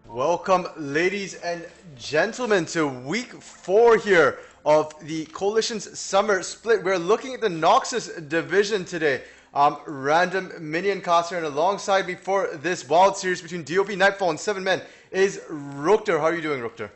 Welcome, ladies and gentlemen, to week 4 here of the Coalition's Summer Split. We're looking at the Noxus division today. Random Minion caster, and alongside me for this wild series between DoVN, Nightfall, and 7 Men is Rookter. How are you doing, Rookter?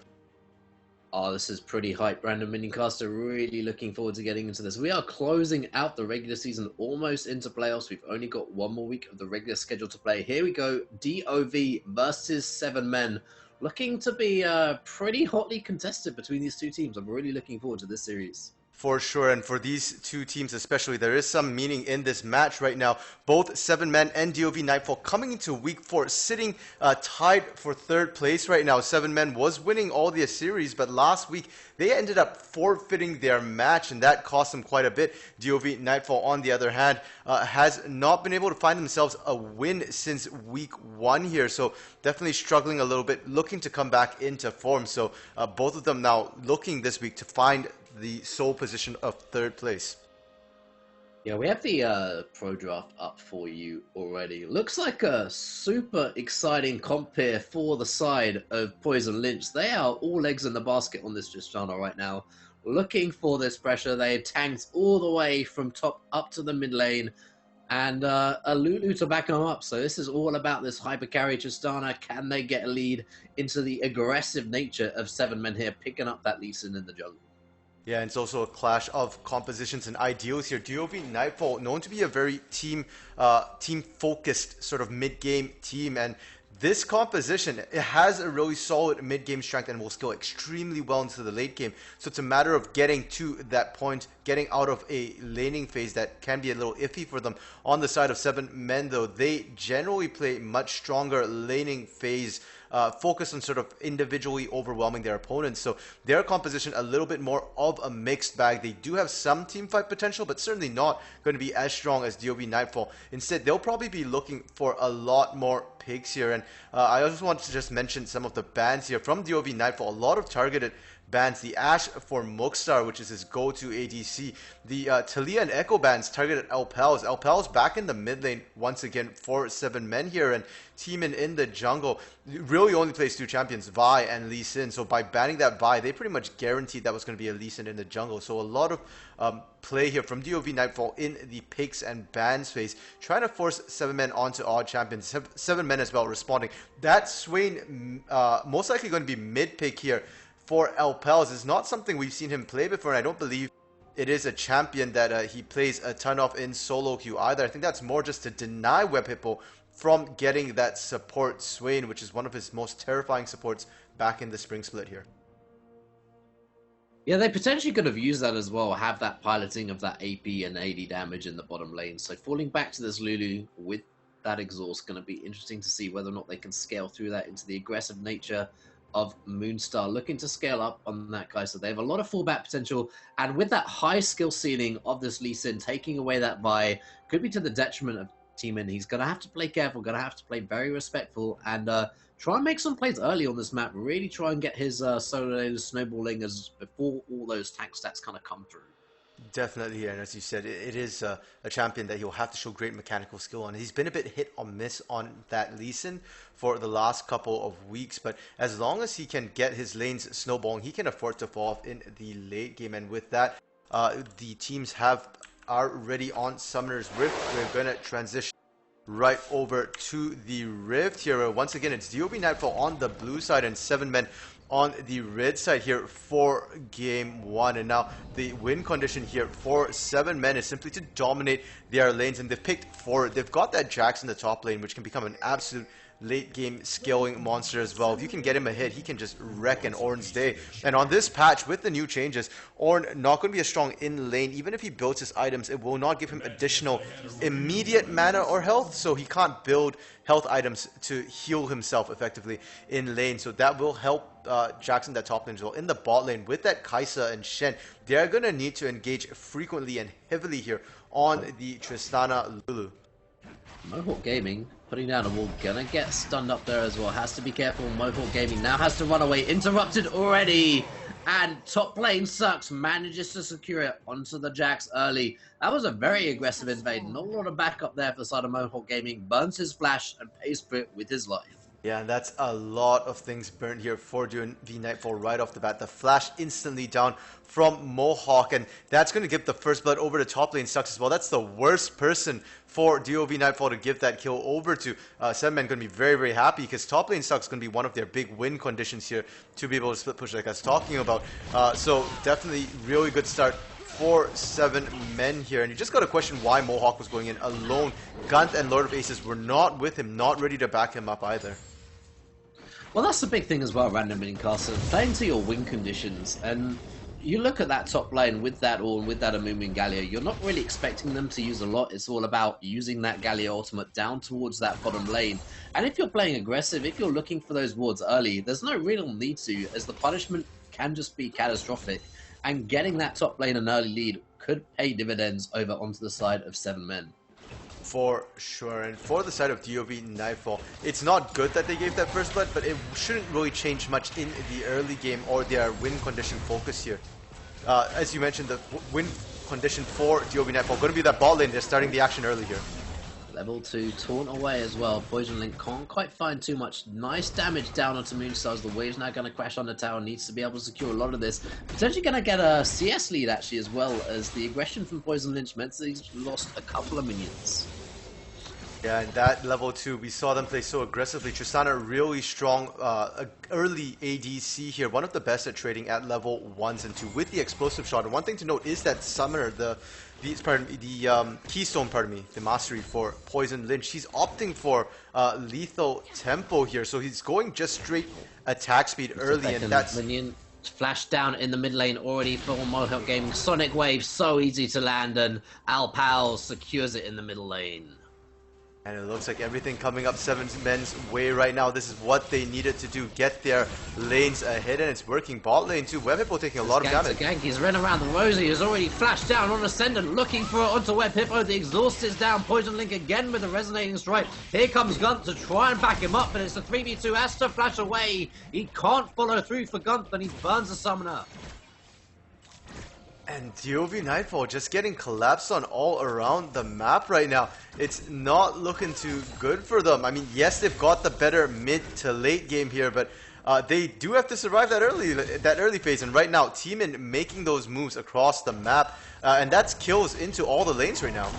Oh, this is pretty hype. Random Minioncaster, really looking forward to getting into this. We are closing out the regular season, almost into playoffs. We've only got one more week of the regular schedule to play. Here we go, DoV versus 7 Men. Looking to be pretty hotly contested between these two teams. I'm really looking forward to this series. For sure, and for these two teams especially, there is some meaning in this match right now. Both 7 Men and DoV Nightfall coming into week 4, sitting tied for 3rd place right now. 7 Men was winning all the series, but last week they ended up forfeiting their match, and that cost them quite a bit. DoV Nightfall, on the other hand, has not been able to find themselves a win since week 1 here, so definitely struggling a little bit, looking to come back into form. So both of them now looking this week to find the sole position of 3rd place. Yeah, we have the pro draft up for you already. Looks like a super exciting comp here for the side of Poison Lynch. They are all eggs in the basket on this Tristana right now. Looking for this pressure. They tanked all the way from top up to the mid lane. And a Lulu to back them up. So this is all about this hyper carry Tristana. Can they get a lead into the aggressive nature of 7 Men here, picking up that Lee Sin in the jungle? Yeah, and it's also a clash of compositions and ideals here. DoV Nightfall, known to be a very team-focused sort of mid-game team, and this composition, it has a really solid mid-game strength and will scale extremely well into the late game. So it's a matter of getting to that point, getting out of a laning phase that can be a little iffy for them. On the side of 7 Men, though, they generally play much stronger laning phase, focus on sort of individually overwhelming their opponents. So their composition a little bit more of a mixed bag. They do have some team fight potential, but certainly not going to be as strong as DoV Nightfall. Instead, they'll probably be looking for a lot more picks here. And I also want to just mention some of the bans here from DoV Nightfall. A lot of targeted bans. The Ashe for Muxtar, which is his go-to ADC. The Talia and Echo bans targeted Alpels. Alpels back in the mid lane once again for 7 Men here, and Teemin in the jungle really only plays 2 champions, Vi and Lee Sin. So by banning that Vi, they pretty much guaranteed that was going to be a Lee Sin in the jungle. So a lot of play here from DoV Nightfall in the picks and bans phase, trying to force 7 Men onto odd champions. 7 Men as well responding. That Swain most likely going to be mid pick here for Alpels. Is not something we've seen him play before, and I don't believe it is a champion that he plays a ton of in solo queue either. I think that's more just to deny Web Hippo from getting that support Swain, which is one of his most terrifying supports back in the spring split here. Yeah, they potentially could have used that as well, have that piloting of that AP and AD damage in the bottom lane. So falling back to this Lulu with that exhaust, going to be interesting to see whether or not they can scale through that into the aggressive nature of Moonstar, looking to scale up on that guy. So they have a lot of fallback potential, and with that high skill ceiling of this Lee Sin, taking away that Vi could be to the detriment of Teemin. He's going to have to play careful, going to have to play very respectful, and try and make some plays early on this map. Really try and get his solo lane snowballing as before all those tank stats kind of come through. Definitely, and as you said, it is a champion that he'll have to show great mechanical skill on. He's been a bit hit or miss on that Lee Sin for the last couple of weeks, but as long as he can get his lanes snowballing, he can afford to fall off in the late game. And with that, the teams are ready on Summoner's Rift. We're going to transition right over to the Rift here. Once again, it's DoV Nightfall on the blue side and 7 Men on the red side here for game 1. And now the win condition here for 7 Men is simply to dominate their lanes, and they've picked for it. They've got that Jax in the top lane, which can become an absolute late game scaling monster as well. If you can get him a hit, he can just wreck an Ornn's day. And on this patch, with the new changes, Ornn not going to be as strong in lane. Even if he builds his items, it will not give him additional immediate mana or health, so he can't build health items to heal himself effectively in lane. So that will help Jackson, that top lane as well. In the bot lane, with that Kai'Sa and Shen, they're going to need to engage frequently and heavily here on the Tristana Lulu. Mohawk Gaming putting down a wall, gonna get stunned up there as well. Has to be careful. Mohawk Gaming now has to run away. Interrupted already. And top lane Sucks manages to secure it onto the Jax early. That was a very aggressive invade. Not a lot of backup there for the side of Mohawk Gaming. Burns his flash and pays for it with his life. Yeah, and that's a lot of things burned here for DoV Nightfall right off the bat. The flash instantly down from Mohawk, and that's going to give the first blood over to top lane Sucks as well. That's the worst person for DoV Nightfall to give that kill over to. Seven-Man going to be very, very happy because top lane Sucks going to be one of their big win conditions here to be able to split push like I was talking about. So definitely really good start for 7 men here, and you just got to question why Mohawk was going in alone. Gunt and Lord of Aces were not with him, not ready to back him up either. Well, that's the big thing as well, Random Mincastle. Playing to your win conditions, and you look at that top lane with that Ornn, with that Amumu Galio, you're not really expecting them to use a lot. It's all about using that Galio ultimate down towards that bottom lane. And if you're playing aggressive, if you're looking for those wards early, there's no real need to, as the punishment can just be catastrophic. And getting that top lane an early lead could pay dividends over onto the side of 7 men. For sure, and for the side of DoV Nightfall, it's not good that they gave that first blood, but it shouldn't really change much in the early game or their win condition focus here. As you mentioned, the win condition for DoV Nightfall going to be that bot lane. They're starting the action early here. Level 2 taunt away as well. Poison Link can't quite find too much. Nice damage down onto Moonstars. The wave's now going to crash on the tower. Needs to be able to secure a lot of this. Potentially going to get a CS lead actually, as well, as the aggression from Poison Lynch meant that he's lost a couple of minions. Yeah, and that level 2, we saw them play so aggressively. Tristana really strong early ADC here. One of the best at trading at level 1s and 2 with the explosive shot. And one thing to note is that Summoner, the Keystone, the mastery for Poison Lynch, he's opting for lethal tempo here. So he's going just straight attack speed early, and that's... Minion flash down in the mid lane already for Mohawk Gaming. Sonic Wave, so easy to land, and Alpal secures it in the middle lane. And it looks like everything coming up 7 men's way right now. This is what they needed to do, get their lanes ahead, and it's working. Bot lane too. Web Hippo taking a lot of damage. Gank, he's run around the Rosie, has already flashed down on Ascendant, looking for it onto Web Hippo. The exhaust is down. Poison Link again with a resonating strike. Here comes Gunt to try and back him up, but it's a 3v2. Has to flash away. He can't follow through for Gunt, then he burns the Summoner. And DoV Nightfall just getting collapsed on all around the map right now. It's not looking too good for them. I mean, yes, they've got the better mid to late game here, but they do have to survive that early phase. And right now, Teemin making those moves across the map, and that's kills into all the lanes right now.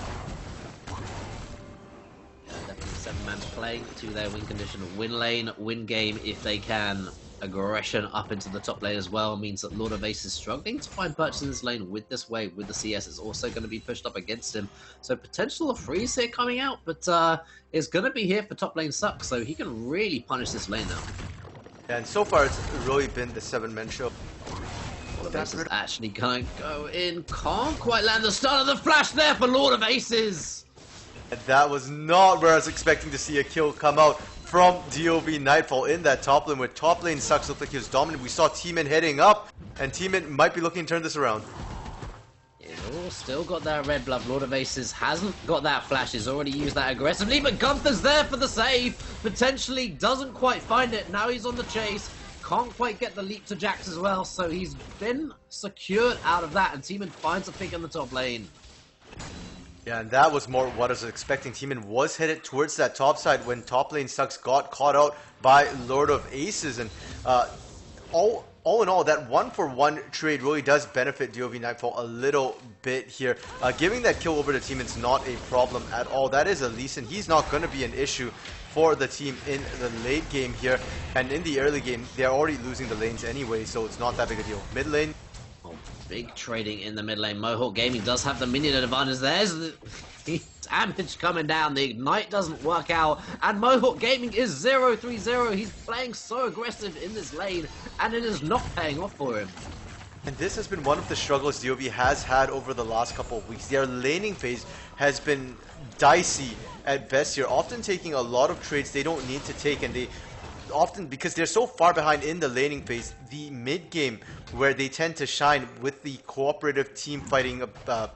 Yeah, definitely 7 men playing to their win condition. Win lane, win game if they can. Aggression up into the top lane as well means that Lord of Ace is struggling to find purchase in this lane with this wave. With the CS, is also going to be pushed up against him. So potential of freeze here coming out, but it's going to be here for top lane Suck, so he can really punish this lane now. And so far, it's really been the 7 men show. Lord of Ace is actually going to go in. Can't quite land the stun of the flash there for Lord of Aces. And that was not where I was expecting to see a kill come out from DoV Nightfall in that top lane, where top lane Sucks looked like he was dominant. We saw Teemin heading up, and Teemin might be looking to turn this around. Oh, still got that red blood. Lord of Aces hasn't got that flash. He's already used that aggressively, but Gunther's there for the save. Potentially doesn't quite find it. Now he's on the chase. Can't quite get the leap to Jax as well, so he's been secured out of that, and Teemin finds a pick in the top lane. Yeah, and that was more what I was expecting. Teemin was headed towards that top side when top lane Sucks got caught out by Lord of Aces. And all in all, that 1-for-1 trade really does benefit DoV Nightfall a little bit here. Giving that kill over to Teemin's not a problem at all. That is a Lee Sin. He's not going to be an issue for the team in the late game here. And in the early game, they're already losing the lanes anyway, so it's not that big a deal. Mid lane. Oh, big trading in the mid lane. Mohawk Gaming does have the minion advantage. There's the damage coming down. The ignite doesn't work out. And Mohawk Gaming is 0-3-0. He's playing so aggressive in this lane, and it is not paying off for him. And this has been one of the struggles DoV has had over the last couple of weeks. Their laning phase has been dicey at best here, often taking a lot of trades they don't need to take, and they often, because they're so far behind in the laning phase, the mid game where they tend to shine with the cooperative team fighting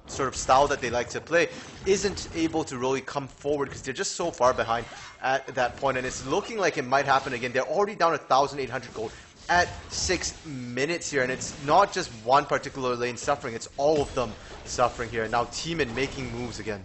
sort of style that they like to play, isn't able to really come forward because they're just so far behind at that point. And it's looking like it might happen again. They're already down 1,800 gold at 6 minutes here, and it's not just one particular lane suffering, it's all of them suffering here. Now Teemin making moves again.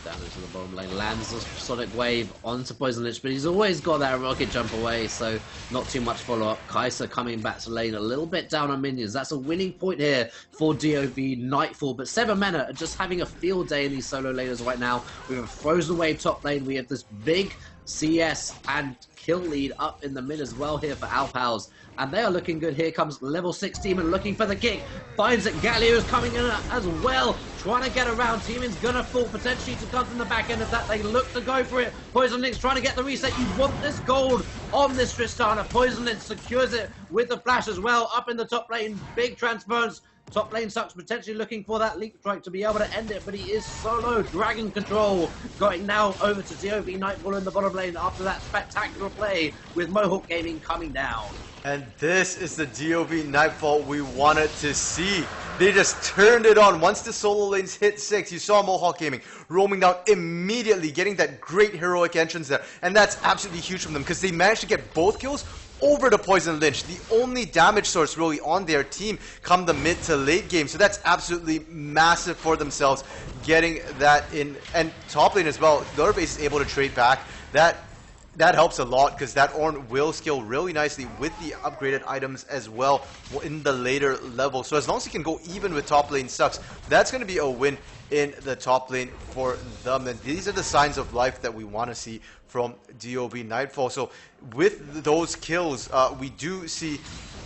Down into the bottom lane, lands a Sonic Wave onto Poison Lich, but he's always got that rocket jump away, so not too much follow-up. Kai'Sa coming back to lane, a little bit down on minions. That's a winning point here for DoV Nightfall, but 7 mana are just having a field day in these solo laners right now. We have a Frozen Wave top lane, we have this big CS and kill lead up in the mid as well here for Alpals. And they are looking good. Here comes level 6 Demon looking for the kick. Finds it. Galio's coming in as well. Trying to get around. Demon's gonna fall potentially to come from the back end of that. They look to go for it. Poison Lynx trying to get the reset. You want this gold on this Tristana. Poison Lynx secures it with the flash as well. Up in the top lane. Big transference. Top lane Sucks potentially looking for that leap strike to be able to end it, but he is solo. Dragon control going now over to DoV Nightfall in the bottom lane after that spectacular play with Mohawk Gaming coming down. And this is the DoV Nightfall we wanted to see. They just turned it on. Once the solo lanes hit 6, you saw Mohawk Gaming roaming down immediately, getting that great heroic entrance there. And that's absolutely huge from them because they managed to get both kills over the Poison Lynch, the only damage source really on their team come the mid to late game. So that's absolutely massive for themselves, getting that in. And top lane as well, their base is able to trade back. That helps a lot because that Ornn will scale really nicely with the upgraded items as well in the later level. So as long as he can go even with top lane Sucks, that's going to be a win in the top lane for them. And these are the signs of life that we want to see from DoV Nightfall. So with those kills, we do see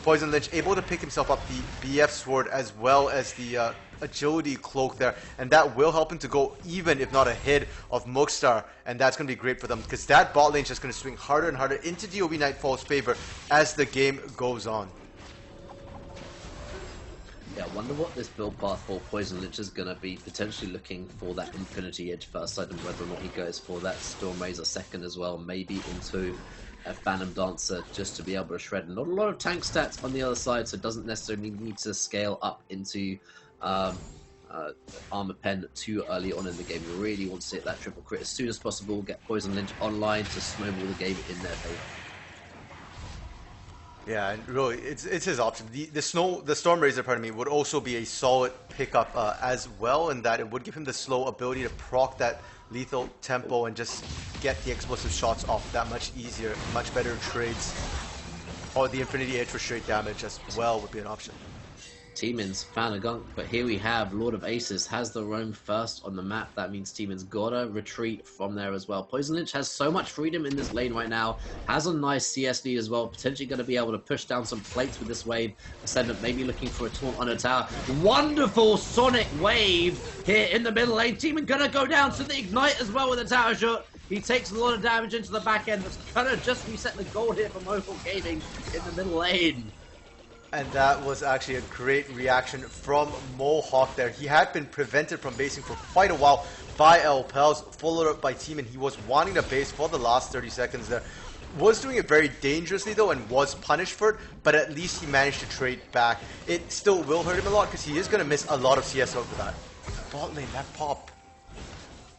Poison Lynch able to pick himself up the BF sword as well as the agility cloak there, and that will help him to go even, if not ahead of Muxtar, and that's going to be great for them because that bot lane is just going to swing harder and harder into DoV Nightfall's favor as the game goes on. Yeah, I wonder what this build path for Poison Lich is going to be, potentially looking for that Infinity Edge first side and whether or not he goes for that Storm Razor second as well, maybe into a Phantom Dancer just to be able to shred. Not a lot of tank stats on the other side, so it doesn't necessarily need to scale up into Armor Pen too early on in the game. You really want to hit that triple crit as soon as possible, get Poison Lynch online to snowball the game in their favor. Yeah, and really, it's his option. The Storm Razor, pardon me, would also be a solid pickup as well, in that it would give him the slow ability to proc that lethal tempo and just get the explosive shots off that much easier, much better trades. Or the Infinity Edge for straight damage as well would be an option. Teemin's found a gunk, but here we have Lord of Aces has the roam first on the map. That means Teemin's gotta retreat from there as well. Poison Lynch has so much freedom in this lane right now, has a nice CS lead as well, potentially going to be able to push down some plates with this wave. Ascendant maybe looking for a taunt on a tower. Wonderful Sonic Wave here in the middle lane. Teemin gonna go down to the Ignite as well with a tower shot. He takes a lot of damage into the back end. That's gonna just reset the gold here for Mohawk Gaming in the middle lane. And that was actually a great reaction from Mohawk there. He had been prevented from basing for quite a while by Alpals, followed up by Teemin. He was wanting to base for the last 30 seconds there. Was doing it very dangerously though and was punished for it, but at least he managed to trade back. It still will hurt him a lot because he is going to miss a lot of CS over that. Bot lane, that pop.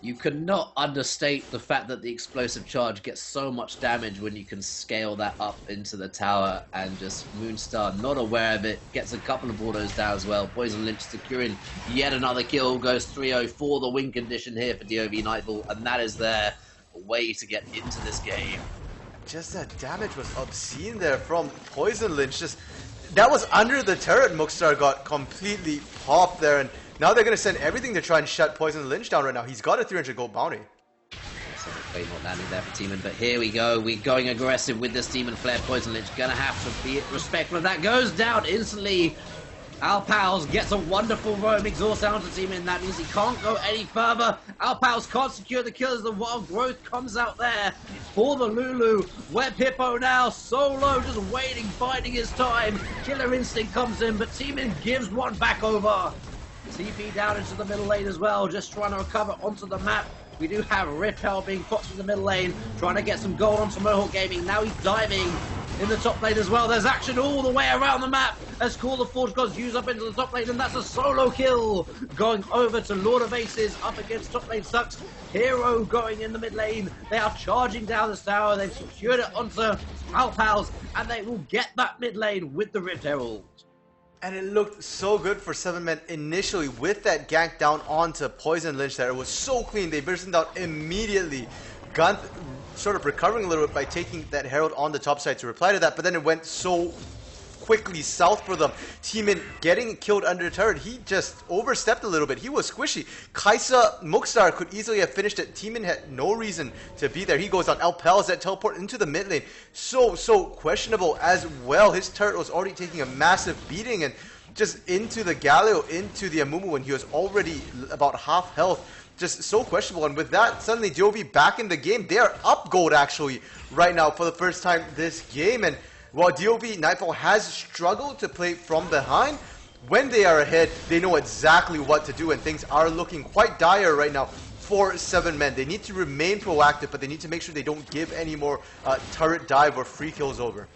You cannot understate the fact that the explosive charge gets so much damage when you can scale that up into the tower, and just Moonstar, not aware of it, gets a couple of autos down as well. Poison Lynch securing yet another kill, goes 3-0 for the win condition here for DoV Nightfall, and that is their way to get into this game. Just that damage was obscene there from Poison Lynch. Just that was under the turret. Muxtar got completely popped there, and now they're going to send everything to try and shut Poison Lynch down right now. He's got a 300 gold bounty. So the play not landing there for Teemin, but here we go. We're going aggressive with this Demon Flare. Poison Lynch going to have to be respectful of that. Goes down instantly. Alpals gets a wonderful roam exhaust down to Teemin. That means he can't go any further. Alpals can't secure the kill as the wild growth comes out there for the Lulu. Web Hippo now solo, just waiting, biding his time. Killer Instinct comes in, but Teemin gives one back over. TP down into the middle lane as well, just trying to recover onto the map. We do have Rift Hell being popped in the middle lane, trying to get some gold onto Mohawk Gaming. Now he's diving in the top lane as well. There's action all the way around the map as Call of Forge Gods use up into the top lane, and that's a solo kill going over to Lord of Aces up against top lane Sucks. Hero going in the mid lane. They are charging down this tower. They've secured it onto Alpals, and they will get that mid lane with the Rift Herald. And it looked so good for 7men initially with that gank down onto Poison Lynch there. It was so clean. They bursted down immediately. Gunth sort of recovering a little bit by taking that Herald on the top side to reply to that, but then it went so quickly south for them. Teemin getting killed under turret. He just overstepped a little bit. He was squishy. Kaisa Muxtar could easily have finished it. Teemin had no reason to be there. He goes on. Alpels that teleport into the mid lane. So questionable as well. His turret was already taking a massive beating, and just into the Galio, into the Amumu when he was already about half health. Just so questionable. And with that, suddenly DoV back in the game. They are up gold actually right now for the first time this game. And while DoV Nightfall has struggled to play from behind, when they are ahead, they know exactly what to do, and things are looking quite dire right now for 7men. They need to remain proactive, but they need to make sure they don't give any more turret dive or free kills over.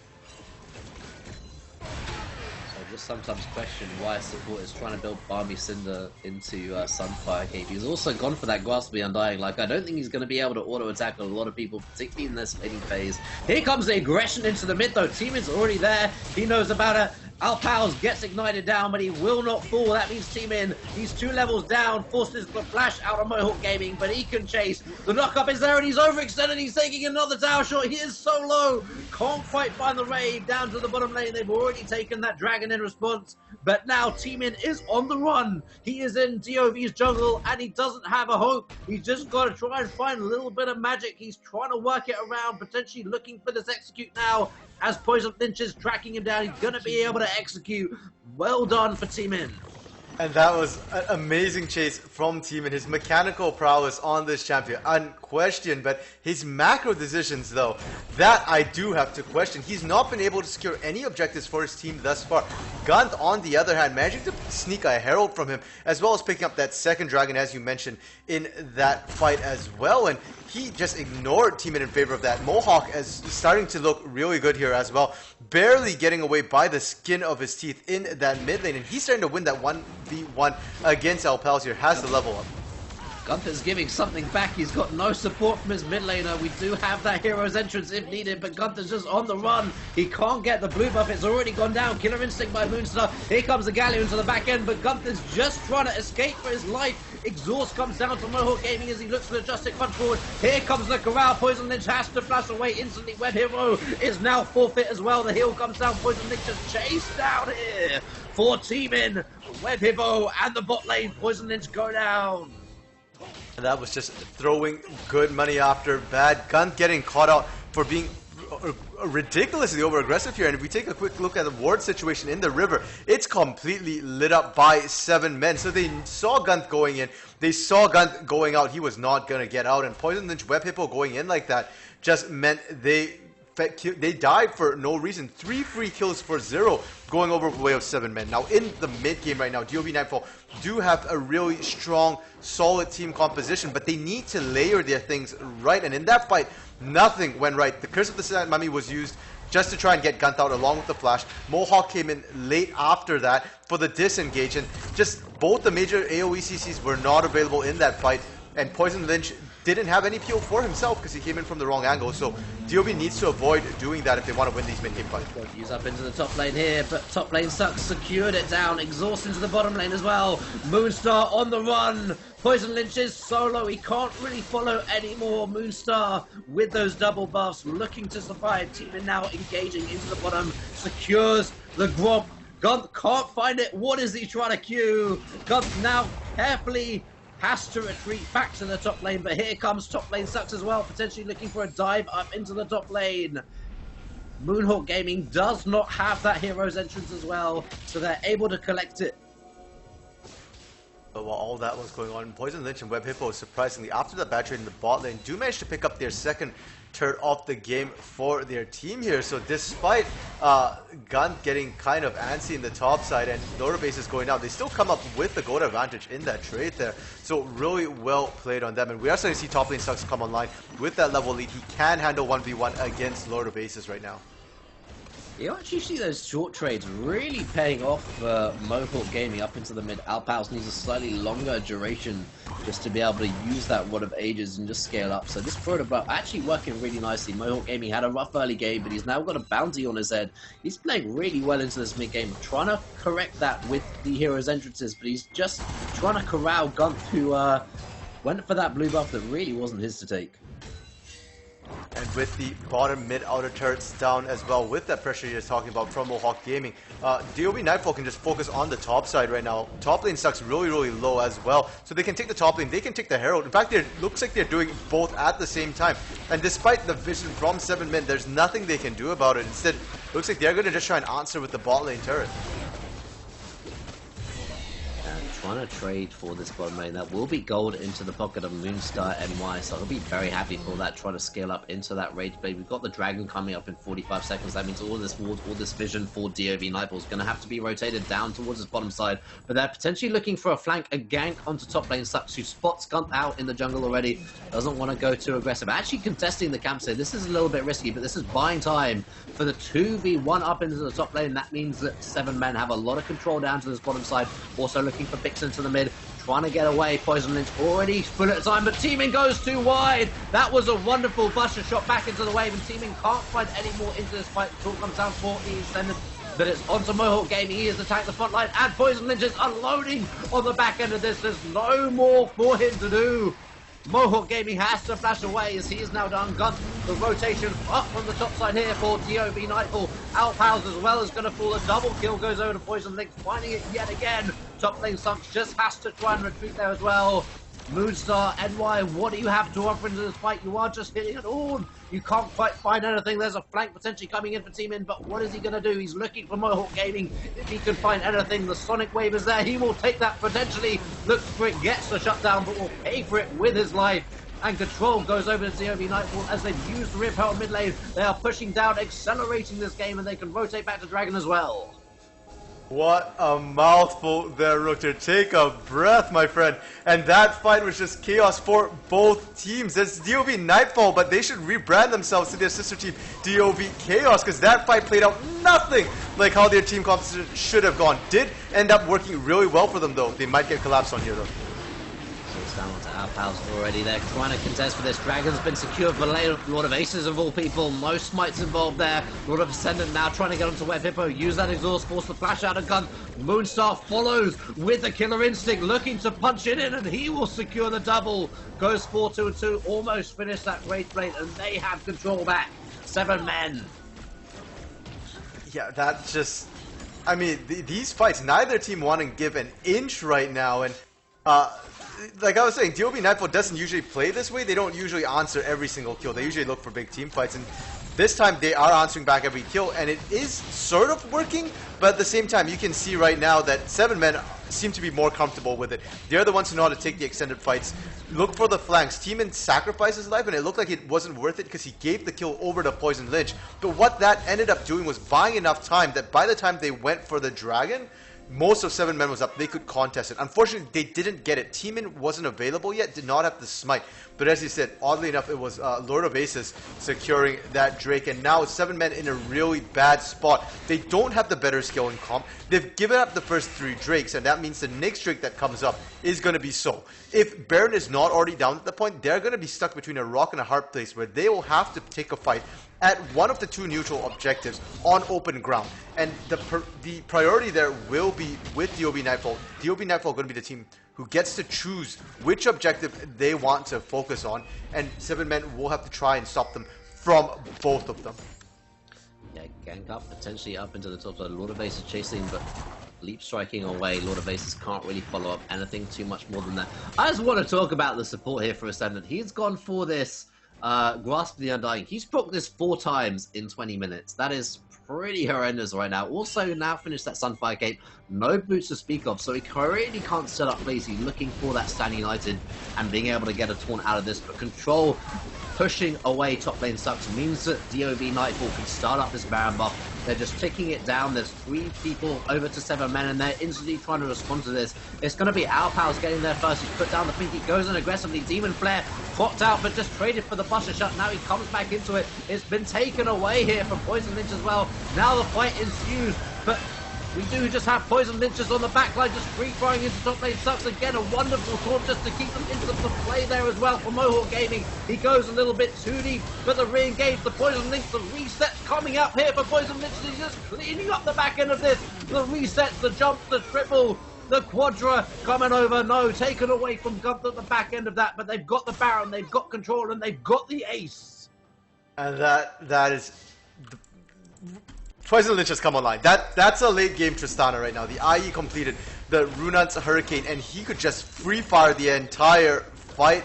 I just sometimes question why support is trying to build Barmy Cinder into Sunfire Cave. He's also gone for that Grasp of the Undying. Like, I don't think he's going to be able to auto-attack a lot of people, particularly in this laning phase. Here comes the aggression into the mid, though. Teemin's already there. He knows about it. Alpals gets ignited down, but he will not fall. That means Teemin, he's 2 levels down, forces the flash out of Mohawk Gaming, but he can chase. The knockup is there, and he's overextended. He's taking another tower shot. He is so low. Can't quite find the raid down to the bottom lane. They've already taken that dragon in response, but now Teemin is on the run. He is in DoV's jungle, and he doesn't have a hope. He's just got to try and find a little bit of magic. He's trying to work it around, potentially looking for this execute now. As Poison Lynch is tracking him down, he's going to be able to execute. Well done for Teemin. And that was an amazing chase from Teemin. His mechanical prowess on this champion, unquestioned. But his macro decisions, though, that I do have to question. He's not been able to secure any objectives for his team thus far. Gunth, on the other hand, managing to sneak a Herald from him, as well as picking up that second dragon, as you mentioned, in that fight as well. And he just ignored Teemin in favor of that. Mohawk is starting to look really good here as well. Barely getting away by the skin of his teeth in that mid lane. And he's starting to win that 1v1 against Alpels here. Has the level up. Gunther's giving something back. He's got no support from his mid laner. We do have that hero's entrance if needed, but Gunther's just on the run. He can't get the blue buff. It's already gone down. Killer Instinct by Moonstar. Here comes the Galleon to the back end, but Gunther's just trying to escape for his life. Exhaust comes down to Mohawk Gaming as he looks for the Justic punch forward. Here comes the corral. Poison Lynch has to flash away instantly. Web Hero is now forfeit as well. The heal comes down. Poison Lynch just chased down here for Teemin. Web Hippo and the bot lane. Poison Lynch go down. And that was just throwing good money after bad. Gunth getting caught out for being ridiculously over-aggressive here. And if we take a quick look at the ward situation in the river, it's completely lit up by 7men. So they saw Gunth going in. They saw Gunth going out. He was not going to get out. And Poison Lynch Web Hippo going in like that just meant they died for no reason. 3 free kills for 0 going over the way of 7men. Now in the mid game right now, DoV Nightfall do have a really strong, solid team composition, but they need to layer their things right. And in that fight, nothing went right. The Curse of the Silent Mummy was used just to try and get Gunth out along with the flash. Mohawk came in late after that for the disengage, and just both the major AoE CCs were not available in that fight. And Poison Lynch didn't have any peel for himself because he came in from the wrong angle. So DoV needs to avoid doing that if they want to win these mid-game fights. Use up into the top lane here, but top lane sucks, secured it down. Exhaust into the bottom lane as well. Moonstar on the run. Poison Lynch is solo. He can't really follow anymore. Moonstar with those double buffs, looking to survive. Teemin now engaging into the bottom. Secures the Grob. Gunth can't find it. What is he trying to queue? Gunth now carefully has to retreat back to the top lane, but here comes top lane sucks as well, potentially looking for a dive up into the top lane. Moonhawk Gaming does not have that hero's entrance as well, so they're able to collect it. But while all that was going on, Poison Lynch and Web Hippo, surprisingly, after the bad trade in the bot lane, do manage to pick up their second turret off the game for their team here. So despite Gunth getting kind of antsy in the top side and lower bases going down, they still come up with the gold advantage in that trade there. So really well played on them. And we are starting to see top lane Sucks come online with that level lead. He can handle 1v1 against lower bases right now. You actually see those short trades really paying off for Mohawk Gaming up into the mid. Alpals needs a slightly longer duration just to be able to use that Word of Ages and just scale up. So this prototype actually working really nicely. Mohawk Gaming had a rough early game, but he's now got a bounty on his head. He's playing really well into this mid game, trying to correct that with the hero's entrances, but he's just trying to corral Gunth, who went for that blue buff that really wasn't his to take. And with the bottom mid outer turrets down as well, with that pressure you're talking about from Mohawk Gaming, DoV Nightfall can just focus on the top side right now. Top lane sucks really low as well, so they can take the top lane, they can take the Herald. In fact, it looks like they're doing both at the same time. And despite the vision from 7 men, there's nothing they can do about it. Instead, looks like they're going to just try and answer with the bot lane turret. Trying to trade for this bottom lane. That will be gold into the pocket of Moonstar NY, so he'll be very happy for that, trying to scale up into that Rage Blade. We've got the Dragon coming up in 45 seconds. That means all this ward, all this vision for DoV Nightfall is going to have to be rotated down towards his bottom side, but they're potentially looking for a flank, a gank onto top lane. Sucks, who spots Gunth out in the jungle already, doesn't want to go too aggressive. Actually contesting the camp here. This is a little bit risky, but this is buying time for the 2v1 up into the top lane. That means that 7 men have a lot of control down to this bottom side. Also looking for picks into the mid, trying to get away. Poison Lynch already full at the time, but Teemin goes too wide. That was a wonderful Buster shot back into the wave, and Teemin can't find any more into this fight. The talk comes down for the extended, but it's onto Mohawk Gaming. He has attacked the front line, and Poison Lynch is unloading on the back end of this. There's no more for him to do. Mohawk Gaming has to flash away as he is now done. Gunth, the rotation up from the top side here for DoV Nightfall. Alpals as well is going to fall. A double kill goes over to Poison Lynch, finding it yet again. Top lane Sunks just has to try and retreat there as well. Moonstar NY, what do you have to offer into this fight? You are just hitting it all. You can't quite find anything. There's a flank potentially coming in for Teemin, but what is he going to do? He's looking for Mohawk Gaming. If he can find anything, the Sonic Wave is there. He will take that potentially. Looks for it, gets the shutdown, but will pay for it with his life. And control goes over to DoV Nightfall as they've used the Rip Herald mid lane. They are pushing down, accelerating this game, and they can rotate back to Dragon as well. What a mouthful there, Rookter. Take a breath, my friend. And that fight was just chaos for both teams. It's DoV Nightfall, but they should rebrand themselves to their sister team, DoV Chaos, because that fight played out nothing like how their team composition should have gone. Did end up working really well for them, though. They might get collapsed on here, though. Down to Alpals already. They're trying to contest for this. Dragon's been secured for Lord of Aces of all people. No smites involved there. Lord of Ascendant now trying to get onto Web Hippo. Use that exhaust, force the flash out of Gunth. Moonstar follows with the Killer Instinct, looking to punch it in, and he will secure the double. Goes 4-2-2, almost finished that Rage Blade, and they have control back. 7 men. Yeah, that just... I mean, these fights, neither team want to give an inch right now, and... like I was saying, DoV Nightfall doesn't usually play this way. They don't usually answer every single kill. They usually look for big team fights, and this time they are answering back every kill, and it is sort of working, but at the same time, you can see right now that 7 men seem to be more comfortable with it. They're the ones who know how to take the extended fights, look for the flanks. Teemin sacrificed his life, and it looked like it wasn't worth it because he gave the kill over to Poison Lynch. But what that ended up doing was buying enough time that by the time they went for the Dragon, most of 7 men was up. They could contest it. Unfortunately, they didn't get it. Teemin wasn't available yet, did not have the smite. But as you said, oddly enough, it was Lord of Aces securing that Drake. And now 7 men in a really bad spot. They don't have the better skill in comp. They've given up the first 3 Drakes, and that means the next Drake that comes up is going to be Soul. If Baron is not already down at the point, they're going to be stuck between a rock and a hard place where they will have to take a fight at one of the 2 neutral objectives on open ground. And the priority there will be with DoV Nightfall. DoV Nightfall going to be the team who gets to choose which objective they want to focus on, and 7 men will have to try and stop them from both of them. Yeah, gank up, potentially up into the top side. Lord of Aces chasing, but leap striking away. Lord of Aces can't really follow up anything too much more than that. I just want to talk about the support here for Ascendant. He's gone for this Grasp the Undying. He's procced this 4 times in 20 minutes. That is pretty horrendous right now. Also, now finished that Sunfire Cape. No boots to speak of, so he really can't set up plays. He's looking for that Stand United and being able to get a taunt out of this. But Control pushing away top lane Sucks means that DoV Nightfall can start up this Baron buff. They're just ticking it down. There's 3 people over to 7 men, and they're instantly trying to respond to this. It's going to be Alpals getting there first. He's put down the Pinky, goes in aggressively. Demon Flare popped out, but just traded for the Buster Shot. Now he comes back into it. It's been taken away here from Poison Lynch as well. Now the fight ensues, but we do just have Poison Lynches on the backline, just free-throwing into top lane. Sucks again, a wonderful taunt just to keep them into the play there as well for Mohawk Gaming. He goes a little bit too deep, but the re-engage, the Poison Lynch, the resets coming up here for Poison Lynches. He's just cleaning up the back end of this. The resets, the jump, the triple, the quadra coming over. No, taken away from Gunther at the back end of that, but they've got the Baron, they've got control, and they've got the ace. And that is... Poison Lynch has come online. That's a late game Tristana right now. The IE completed the Runan's Hurricane, and he could just free fire the entire fight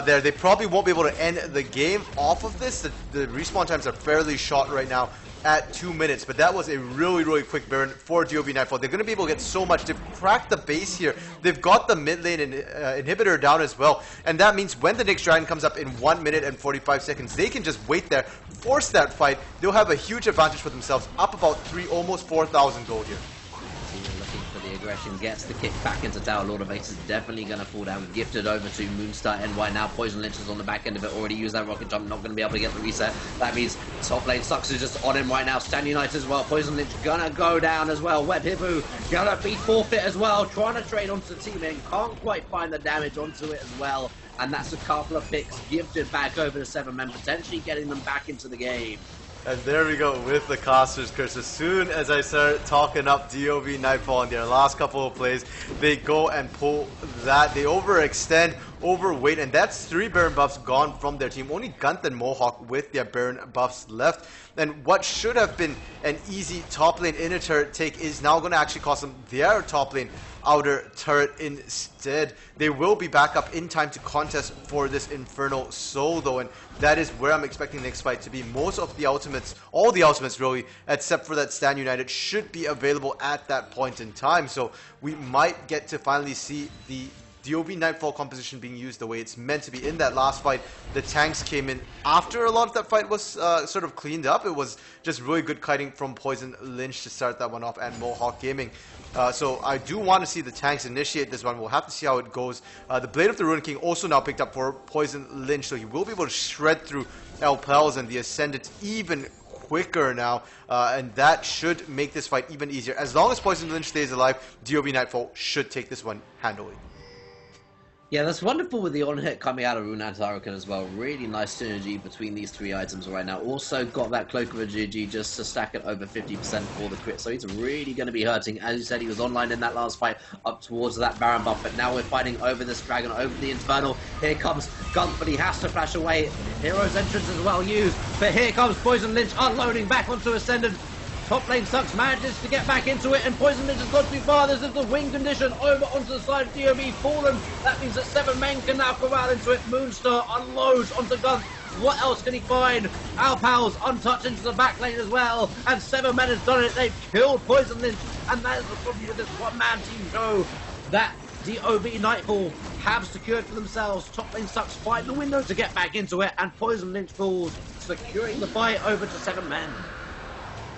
there. They probably won't be able to end the game off of this. The respawn times are fairly short right now at 2 minutes, but that was a really quick burn for DoV Nightfall. They're going to be able to get so much. They've cracked the base here. They've got the mid lane inhibitor down as well, and that means when the next dragon comes up in 1 minute and 45 seconds, they can just wait there, force that fight. They'll have a huge advantage for themselves, up about almost 4,000 gold here. Looking for the aggression, gets the kick back into tower. Lord of Ace is definitely going to fall down, gifted over to Moonstar NY. Now Poison Lynch is on the back end of it, already used that rocket jump, not going to be able to get the reset. That means top lane Sucks is just on him right now. Stand United as well. Poison Lynch gonna go down as well. Web Hippo gonna be forfeit as well, trying to trade onto the teammate, can't quite find the damage onto it as well. And that's a couple of picks gifted back over to 7 men, potentially getting them back into the game. And there we go with the Caster's Curse. As soon as I start talking up DoV Nightfall in their last couple of plays, they go and pull that. They overextend, overweight, and that's 3 Baron buffs gone from their team. Only Gunth and Mohawk with their Baron buffs left. And what should have been an easy top lane inner turret take is now going to actually cost them their top lane outer turret instead. They will be back up in time to contest for this Infernal Soul though, and that is where I'm expecting the next fight to be. Most of the ultimates, all the ultimates really, except for that Stand United, should be available at that point in time. So we might get to finally see the DoV Nightfall composition being used the way it's meant to be. In that last fight, the tanks came in after a lot of that fight was sort of cleaned up. It was just really good kiting from Poison Lynch to start that one off, and Mohawk Gaming. So I do want to see the tanks initiate this one. We'll have to see how it goes. The Blade of the Ruin King also now picked up for Poison Lynch, so he will be able to shred through Alpels and the Ascendant even quicker now, and that should make this fight even easier. As long as Poison Lynch stays alive, DoV Nightfall should take this one handily. Yeah, that's wonderful with the on-hit coming out of Runan's Hurricane as well. Really nice synergy between these 3 items right now. Also got that Cloak of Agility just to stack it over 50% for the crit. So he's really going to be hurting. As you said, he was online in that last fight up towards that Baron buff. But now we're fighting over this Dragon, over the Infernal. Here comes Gunt, but he has to flash away. Hero's entrance is well used. But here comes Poison Lynch unloading back onto Ascendant. Top lane Sucks manages to get back into it, and Poison Lynch has gone too far. This is the wing condition over onto the side of DoV fallen. That means that 7 men can now corral into it. Moonstar unloads onto Gunt. What else can he find? Alpals untouched into the back lane as well, and 7 men has done it. They've killed Poison Lynch, and that is the problem with this one-man team show that DoV Nightfall have secured for themselves. Top lane Sucks find the window to get back into it, and Poison Lynch falls, securing the fight over to 7 men.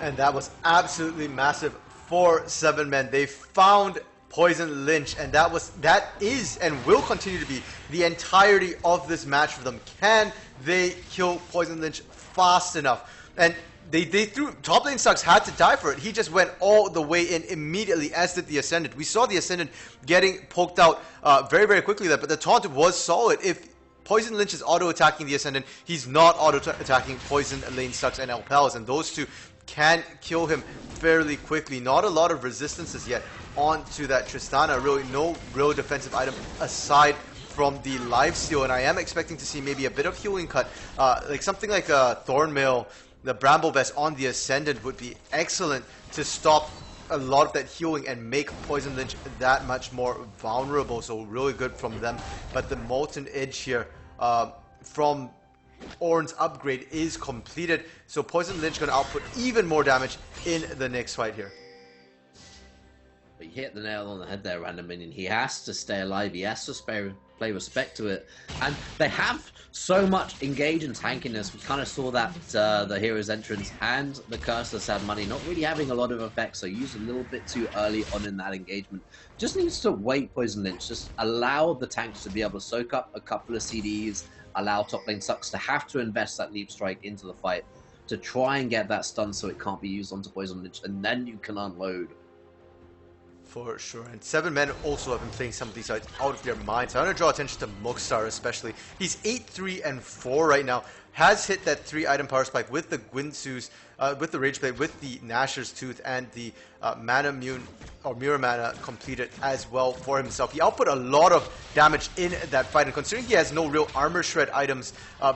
And that was absolutely massive for 7 men. They found Poison Lynch, and that is and will continue to be the entirety of this match for them. Can they kill Poison Lynch fast enough? And they threw, top lane Sucks had to die for it. He just went all the way in immediately, as did the Ascendant. We saw the Ascendant getting poked out very quickly there, but the taunt was solid. If Poison Lynch is auto-attacking the Ascendant, he's not auto-attacking Poison Lane Sucks and Alpels, and those two can kill him fairly quickly. Not a lot of resistances yet onto that Tristana. Really, no real defensive item aside from the lifesteal, and I am expecting to see maybe a bit of healing cut, like something like a Thornmail, the Bramble Vest on the Ascendant would be excellent to stop a lot of that healing and make Poison Lynch that much more vulnerable. So really good from them. But the Molten Edge here from Ornn's upgrade is completed, so Poison Lynch going to output even more damage in the next fight here. But you hit the nail on the head there, Random Minion. He has to stay alive. He has to pay respect to it. And they have so much engage and tankiness. We kind of saw that the hero's entrance and the Curse of Sad Money not really having a lot of effect, so used a little bit too early on in that engagement. Just needs to wait, Poison Lynch. Just allow the tanks to be able to soak up a couple of CDs, allow top lane Sucks to have to invest that Leap Strike into the fight to try and get that stun so it can't be used onto Poison Lynch, and then you can unload. For sure, and 7 men also have been playing some of these sides out of their minds. I want to draw attention to Mugstar especially. He's 8-3-4 right now. Has hit that 3-item power spike with the Gwinsu's, with the Rage Blade, with the Nashor's Tooth, and the Mana Mune, or Mirror Mana completed as well for himself. He output a lot of damage in that fight, and considering he has no real armor shred items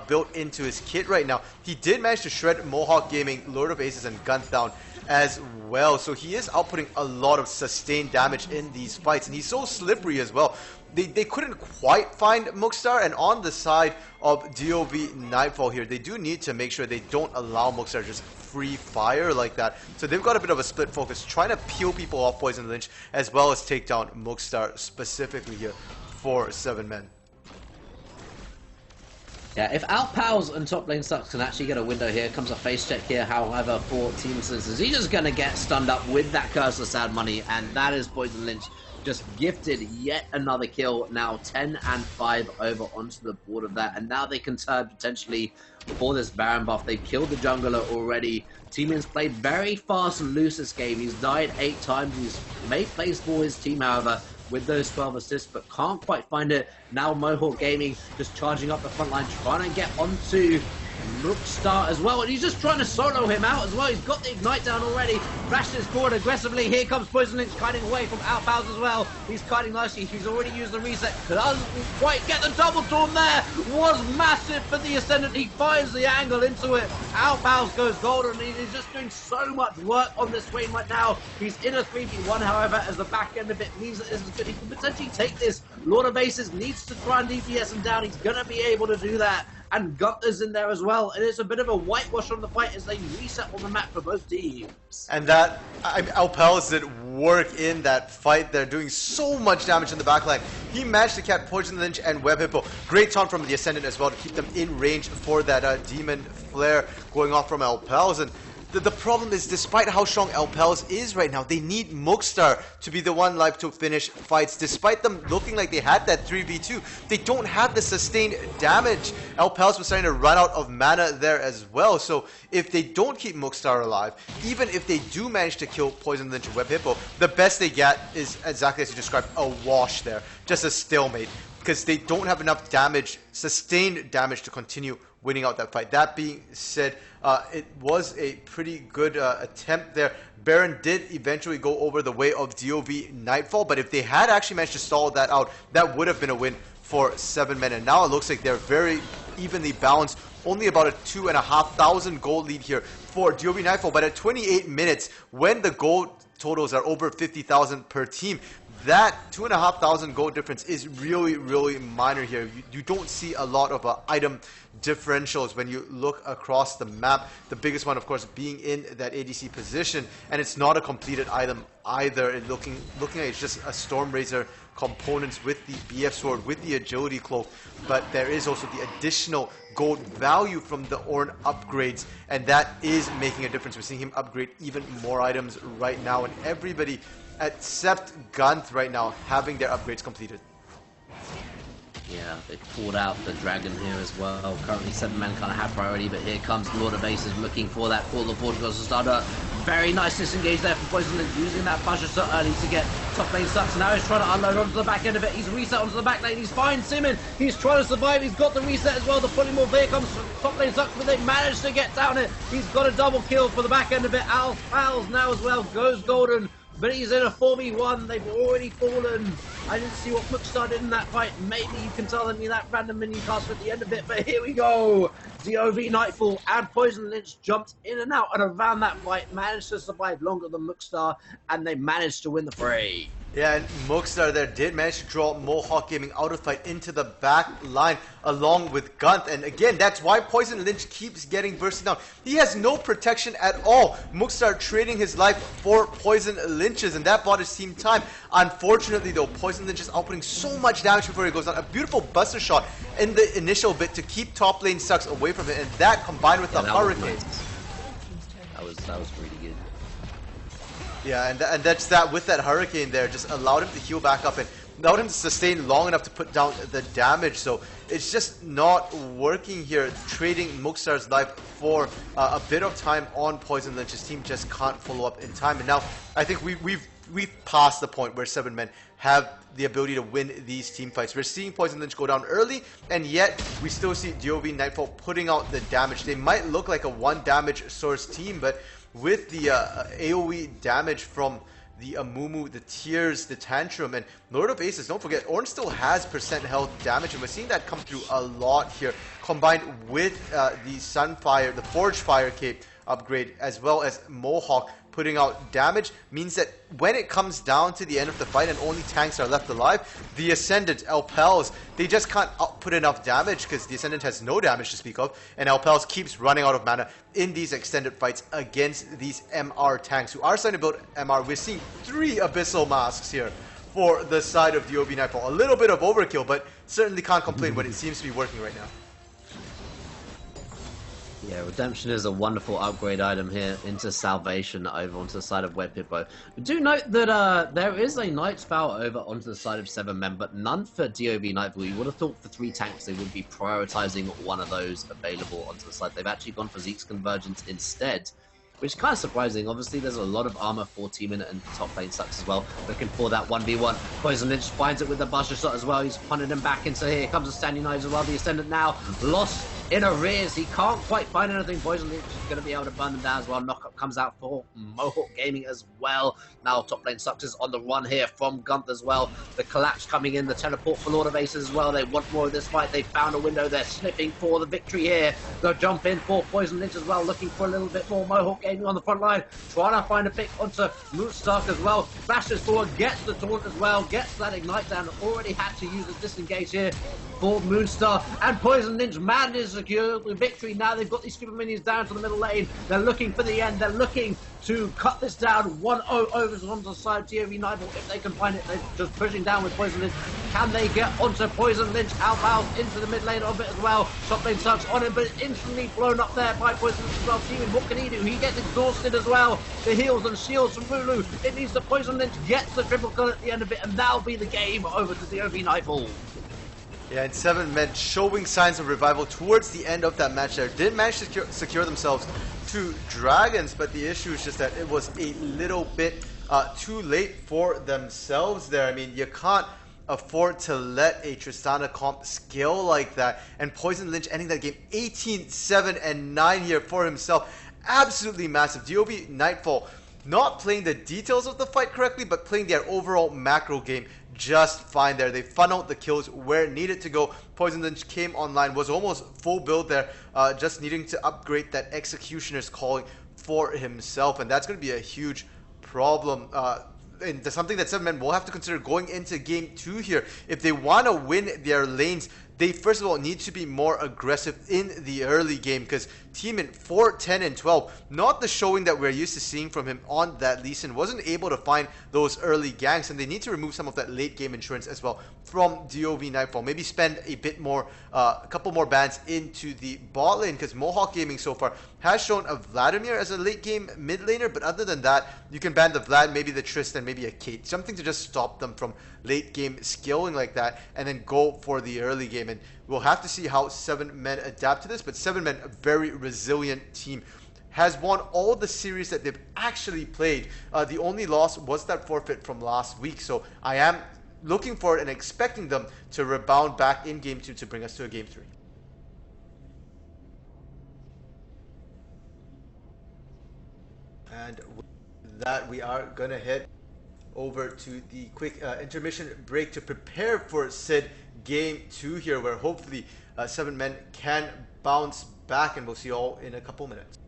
built into his kit right now, he did manage to shred Mohawk Gaming, Lord of Aces, and Guns Down as well. So he is outputting a lot of sustained damage in these fights, and he's so slippery as well. They couldn't quite find Mugstar, and on the side of DoV Nightfall here, they do need to make sure they don't allow Mugstar just free fire like that. So they've got a bit of a split focus, trying to peel people off Poison Lynch as well as take down Mugstar specifically here for 7 men. Yeah, if Outpals and top lane Sucks can actually get a window here, comes a face check here, however, for Team Instances, he's just going to get stunned up with that Curse of Sad Money, and that is Poison Lynch just gifted yet another kill, now 10-5 over onto the board of that, and now they can turn potentially for this Baron buff. They've killed the jungler already. Team In's played very fast and loose this game. He's died 8 times, he's made plays for his team, however, with those 12 assists, but can't quite find it. Now Mohawk Gaming just charging up the front line, trying to get onto Mugstar as well, and he's just trying to solo him out as well. He's got the Ignite down already, flashed his forward aggressively. Here comes Poison Lynch kiting away from Outbows as well. He's kiting nicely, he's already used the reset, doesn't quite get the double storm there. Was massive for the Ascendant, he finds the angle into it. Outbows goes golden, and he's just doing so much work on this lane right now. He's in a 3v1, however, as the back end of it means that this is good. He can potentially take this. Lord of Aces needs to try and DPS him down. He's gonna be able to do that. And Gunther's in there as well, and it's a bit of a whitewash on the fight as they reset on the map for both teams. And that, Alpels did work in that fight. They're doing so much damage in the backline. He managed to catch Poison Lynch and Web Hippo. Great taunt from the Ascendant as well to keep them in range for that Demon Flare going off from Alpels. And the problem is, despite how strong Alpels is right now, they need Mugstar to be the one live to finish fights. Despite them looking like they had that 3v2, they don't have the sustained damage. Alpels was starting to run out of mana there as well. So if they don't keep Mugstar alive, even if they do manage to kill Poison Lynch and Web Hippo, the best they get is, exactly as you described, a wash there. Just a stalemate. Because they don't have enough damage, sustained damage, to continue winning out that fight. That being said, it was a pretty good attempt there. Baron did eventually go over the way of DoV Nightfall, but if they had actually managed to stall that out, that would have been a win for 7 men. And now it looks like they're very evenly balanced. Only about a 2,500 gold lead here for DoV Nightfall. But at 28 minutes, when the gold totals are over 50,000 per team, that 2,500 gold difference is really, really minor here. You don't see a lot of item differentials when you look across the map. The biggest one, of course, being in that ADC position, and it's not a completed item either. It looking like it's just a Stormrazor components with the BF Sword, with the Agility Cloak, but there is also the additional gold value from the Ornn upgrades, and that is making a difference. We're seeing him upgrade even more items right now, and everybody except Gunth right now having their upgrades completed. Yeah, they pulled out the dragon here as well. Currently 7 men kind of have priority, but here comes Lord of Aces looking for that Call of Portugal to start a very nice disengage there for Poison Lynch, using that Pusher so early to get top lane Sucks. Now he's trying to unload onto the back end of it. He's reset onto the back lane. He's fine. Simon, he's trying to survive. He's got the reset as well. The polymorph here comes top lane Sucks, but they managed to get down it. He's got a double kill for the back end of it. Al's now as well goes golden. But he's in a 4v1, they've already fallen. I didn't see what Mugstar did in that fight. Maybe you can tell me that random minion cast at the end of it, but here we go. DoV Nightfall and Poison Lynch jumped in and out and around that fight, managed to survive longer than Mugstar, and they managed to win the fray. Yeah, and Mookstar there did manage to draw Mohawk Gaming out of fight into the back line along with Gunt. And again, that's why Poison Lynch keeps getting bursted down. He has no protection at all. Mookstar trading his life for Poison Lynch's, and that bought his team time. Unfortunately, though, Poison Lynch is outputting so much damage before he goes down. A beautiful buster shot in the initial bit to keep top lane Sucks away from it, and that combined with the Hurricane. That was really good. Yeah, and that's that with that Hurricane there, just allowed him to heal back up and allowed him to sustain long enough to put down the damage. So it's just not working here, trading Mookstar's life for a bit of time on Poison Lynch. His team just can't follow up in time. And now I think we've passed the point where 7 men have the ability to win these team fights. We're seeing Poison Lynch go down early, and yet we still see DoVN Nightfall putting out the damage. They might look like a 1 damage source team, but with the AoE damage from the Amumu, the Tears, the Tantrum, and Lord of Aces, don't forget, Orange still has % health damage, and we're seeing that come through a lot here, combined with the Sunfire, the Forge Fire Cape upgrade, as well as Mohawk putting out damage, means that when it comes down to the end of the fight and only tanks are left alive, the Ascendant, Alpels, they just can't output enough damage because the Ascendant has no damage to speak of, and Alpels keeps running out of mana in these extended fights against these MR tanks who are starting to build MR. We're seeing 3 Abyssal Masks here for the side of DoVN Nightfall. A little bit of overkill, but certainly can't complain when it seems to be working right now. Yeah, Redemption is a wonderful upgrade item here into Salvation over onto the side of Web Hippo. Do note that there is a Nightfall over onto the side of 7 men, but none for DoVN Nightfall. You would have thought for 3 tanks they would be prioritizing one of those available onto the side. They've actually gone for Zeke's Convergence instead, which is kind of surprising. Obviously, there's a lot of armor for Team In and top lane Sucks as well. Looking for that 1v1. Poison Lynch finds it with the buster shot as well. He's punted him back into here. Comes a standing knife as well. The Ascendant now lost in arrears. He can't quite find anything. Poison Lynch is going to be able to burn them down as well. Knockup comes out for Mohawk Gaming as well. Now top lane Sucks is on the run here from Gunt as well. The collapse coming in. The teleport for Lord of Aces as well. They want more of this fight. They found a window. They're sniffing for the victory here. They'll jump in for Poison Lynch as well. Looking for a little bit more. Mohawk Gaming on the front line. Trying to find a pick onto Moonstark as well. Smashes forward. Gets the taunt as well. Gets that ignite down. Already had to use a disengage here for Moonstar. And Poison Lynch manages to secure the victory. Now they've got these super minions down to the middle lane. They're looking for the end. They're looking to cut this down. 1-0 over onto the side of DoVN Nightfall. If they can find it, they're just pushing down with Poison Lynch. Can they get onto Poison Lynch? Outbound into the mid lane of it as well. Top lane Sucks on him, but instantly blown up there by Poison Lynch as well. Teaming, what can he do? He gets exhausted as well. The heals and shields from Lulu. It needs the Poison Lynch gets the triple kill at the end of it, and that'll be the game over to DoVN Nightfall. Yeah, and 7 men showing signs of revival towards the end of that match there. Did manage to secure themselves 2 dragons, but the issue is just that it was a little bit too late for themselves there. I mean, you can't afford to let a Tristana comp scale like that. And Poison Lynch ending that game 18-7-9 here for himself. Absolutely massive. DoVN Nightfall not playing the details of the fight correctly, but playing their overall macro game just fine there. They funneled the kills where it needed to go. Poison Lynch came online, was almost full build there, just needing to upgrade that Executioner's Calling for himself, and that's going to be a huge problem. And something that 7 men will have to consider going into game 2 here. If they want to win their lanes, they first of all need to be more aggressive in the early game, because Team In 4-10-12, not the showing that we're used to seeing from him on that Lee Sin, wasn't able to find those early ganks, and they need to remove some of that late game insurance as well from DoVN Nightfall. Maybe spend a bit more, a couple more bans into the bot lane, because Mohawk Gaming so far has shown a Vladimir as a late game mid laner, but other than that, you can ban the Vlad, maybe the Tristan, maybe a Kate, something to just stop them from late game skilling like that, and then go for the early game. And we'll have to see how 7 men adapt to this, but 7 men, a very resilient team, has won all the series that they've actually played. The only loss was that forfeit from last week, so I am looking forward and expecting them to rebound back in game 2 to bring us to a game 3. And with that, we are going to head over to the quick intermission break to prepare for Sid game 2 here, where hopefully 7 men can bounce back, and we'll see you all in a couple minutes.